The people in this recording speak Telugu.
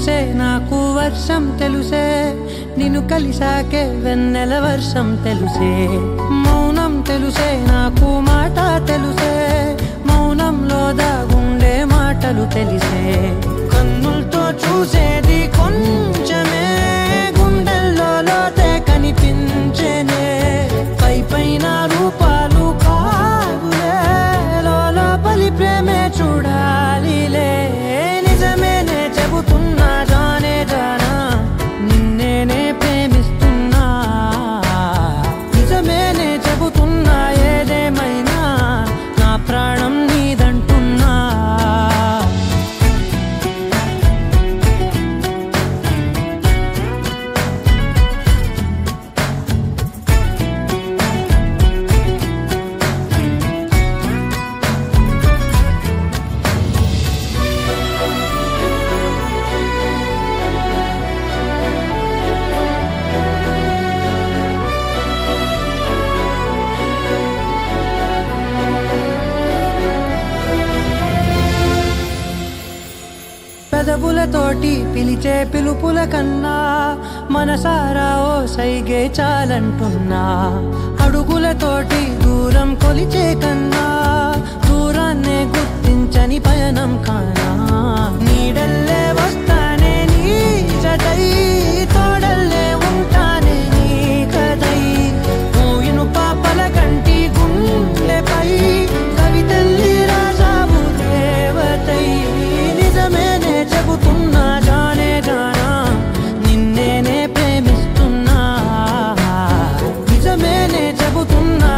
తెలుసే నాకు వర్షం తెలుసే నిన్ను కలిసాకే వెన్నెల వర్షం తెలుసే మౌనం తెలుసే నాకు మాట తెలుసే మౌనంలో దాగుండే మాటలు తెలిసే కన్నులతో చూసేది కొంచెమే గుండెల్లో లోతే కనిపించేనే పై పైన రూపాలు కాదులే లోపలి ప్రేమే చూడాలిలే నిజమేనే చెబుతున్నా జానే జానా నిన్నేనే ప్రేమిస్తున్నా నిజమేనే చెబుతున్నా ఏదేమైనా నా ప్రాణం నీదంటున్నా పెదవులతోటి పిలిచే పిలుపుల కన్నా మనసారా ఓ సైగే చాలంటున్నా అడుగులతోటి దూరం కొలిచే కన్నా దూరాన్నే గుర్తించని పయనం కానా నీడల్లే వస్తానే నీ జతై తోడల్లే ఉంటానే నీ కదై మూయిను పాపల కంటి గుండెపై కవితల్లి రాజావు దేవతై నిజమేనే చెబుతున్నా జానే జానా నిన్నేనే ప్రేమిస్తున్నా నిజమేనే చెబుతున్నా